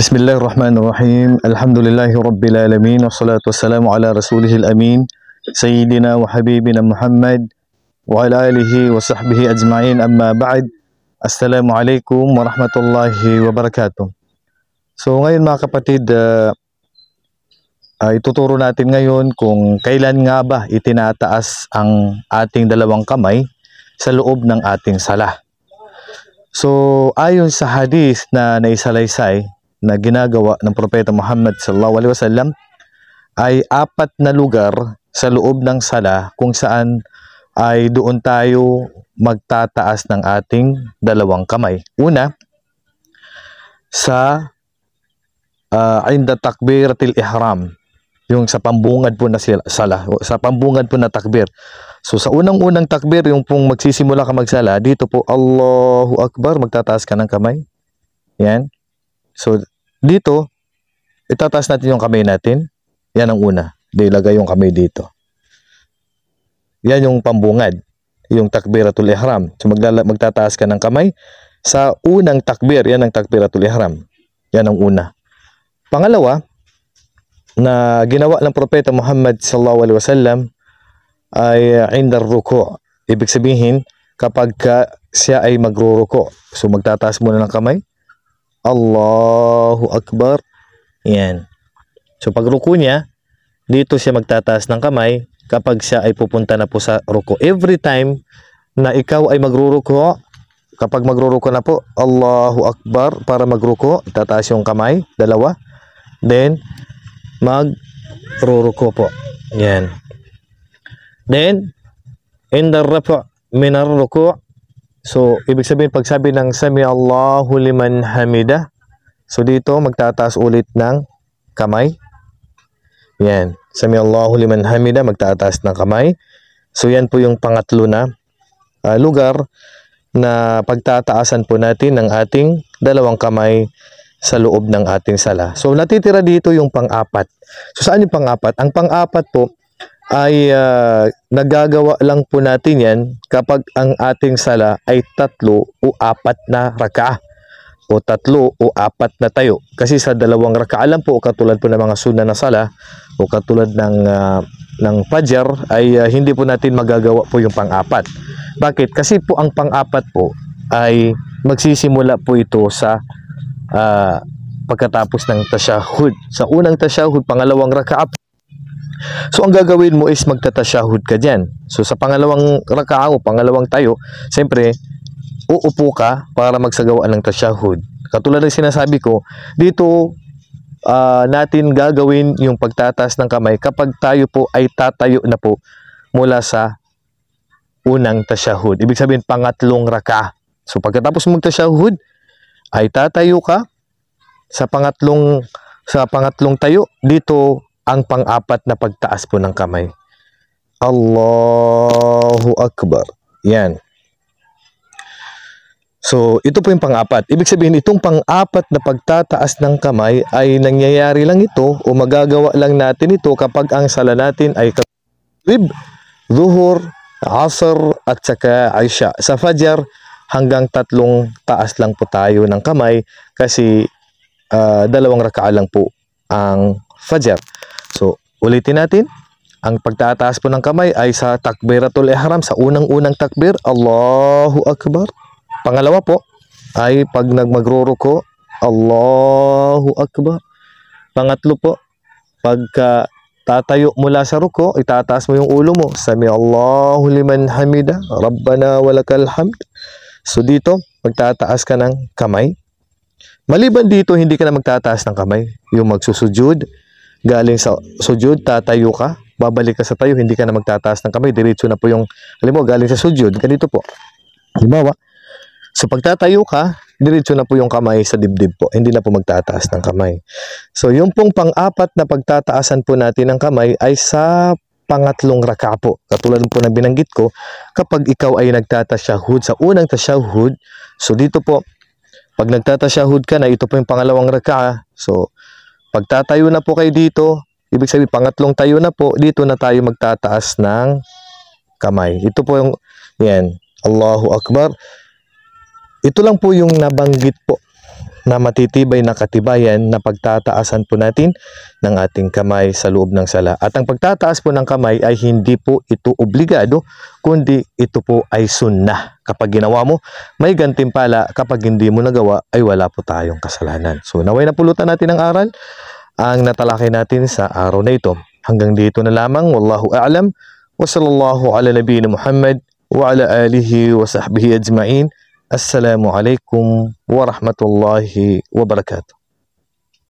Bismillahirrahmanirrahim. Alhamdulillahi Rabbil Alamin. Wassalatu wassalamu ala rasulihil amin. Sayyidina wa habibina Muhammad wa ala alihi wa sahbihi ajma'in, amma ba'd. Assalamualaikum warahmatullahi wabarakatuh. So ngayon mga kapatid, ituturo natin ngayon kung kailan nga ba itinataas ang ating dalawang kamay sa loob ng ating sala. So ayon sa hadith na naisalaysay na ginagawa ng Propeta Muhammad sallallahu alaihi wasallam, ay 4 na lugar sa loob ng sala kung saan ay doon tayo magtataas ng ating dalawang kamay. Una, sa inda takbiratil ihram, yung sa pambungad po na sala, sa pambungad po na takbir. So sa unang-unang takbir, yung pong magsisimula ka magsala, dito po Allahu Akbar, magtataas ka ng kamay. Yan. So dito, itataas natin yung kamay natin. Yan ang una. Ilagay yung kamay dito. Yan yung pambungad. Yung takbiratul ihram. So magtataas ka ng kamay sa unang takbir. Yan ang takbiratul ihram. Yan ang una. Pangalawa, na ginawa ng Propeta Muhammad sallallahu alaihi wasallam ay indar ruku'. Ibig sabihin, kapag siya ay magruruko. So magtataas muna ng kamay. Allahu Akbar. Yan. So pag ruko niya, dito siya magtataas ng kamay kapag siya ay pupunta na po sa ruko. Every time na ikaw ay magruruko, kapag magruruko na po, Allahu Akbar, para magruko, tataas yung kamay, dalawa. Then, magruruko po. Yan. Then, indar rafa' minar ruku'. So, ibig sabihin, pag sabi ng Sami Allahu liman hamida, so dito, magtataas ulit ng kamay. Yan. Sami Allahu liman hamida, magtataas ng kamay. So, yan po yung pangatlo na lugar na pagtataasan po natin ng ating dalawang kamay sa loob ng ating sala. So, natitira dito yung pang-4. So, saan yung pang-4? Ang pang-4 po ay nagagawa lang po natin yan kapag ang ating sala ay 3 o 4 na rakaah o 3 o 4 na tayo. Kasi sa 2 rakaah lang po, katulad po ng mga sunna na sala o katulad ng fajr, ay hindi po natin magagawa po yung pang-4. Bakit? Kasi po ang pang-4 po ay magsisimula po ito sa pagkatapos ng tashahud. Sa unang tashahud, pangalawang rakaah. So, ang gagawin mo is magtatasyahud ka dyan. So, sa pangalawang rakaah o pangalawang tayo, siyempre, uupo ka para magsagawa ng tasyahud. Katulad ng sinasabi ko, dito natin gagawin yung pagtataas ng kamay kapag tayo po ay tatayo na po mula sa unang tasyahud. Ibig sabihin, pangatlong rakaah. So, pagkatapos magtasyahud, ay tatayo ka sa pangatlong tayo. Dito, ang pang-4 na pagtaas po ng kamay. Allahu Akbar. Yan. So, ito po yung pang-4. Ibig sabihin, itong pang-4 na pagtataas ng kamay ay nangyayari lang ito o magagawa lang natin ito kapag ang sala natin ay Maghrib, Zuhur, Asr at saka Isha. Sa Fajr, hanggang 3 taas lang po tayo ng kamay kasi 2 rakaah lang po ang Fajr. So, ulitin natin. Ang pagtataas po ng kamay ay sa takbiratul ihram, sa unang-unang takbir, Allahu Akbar. Pangalawa po ay pag magruruko, Allahu Akbar. Pangatlo po, pagka tatayo mula sa ruko, itataas mo yung ulo mo. Sami Allahu liman hamida, Rabbana walakal hamd. So dito, magtataas ka ng kamay. Maliban dito, hindi ka na magtataas ng kamay. Yung magsusujud, galing sa sujud, tatayo ka, babalik ka sa tayo, hindi ka na magtataas ng kamay. Diretso na po yung, alam mo, galing sa sujud, ganito po. Halimbawa, so pagtatayo ka, diretso na po yung kamay sa dibdib po. Hindi na po magtataas ng kamay. So yung pong pang-4 na pagtataasan po natin ng kamay ay sa pangatlong rakaah po. Katulad po na binanggit ko, kapag ikaw ay nagtatasyahud sa unang tasyahud, so dito po, pag nagtatasyahud ka na, ito po yung pangalawang rakaah. So, pagtatayo na po kayo dito, ibig sabihin, pangatlong tayo na po, dito na tayo magtataas ng kamay. Ito po yung, yan, Allahu Akbar. Ito lang po yung nabanggit po na matitibay na katibayan na pagtataasan po natin ng ating kamay sa loob ng sala. At ang pagtataas po ng kamay ay hindi po ito obligado, kundi ito po ay sunnah. Kapag ginawa mo, may gantimpala. Kapag hindi mo nagawa, ay wala po tayong kasalanan. So naway napulutan natin ang aral, ang natalakay natin sa araw na ito. Hanggang dito na lamang. Wallahu a'lam. Wa sallallahu ala nabiyina Muhammad wa ala alihi wa sahbihi ajma'in. Assalamualaikum warahmatullahi wabarakatuh.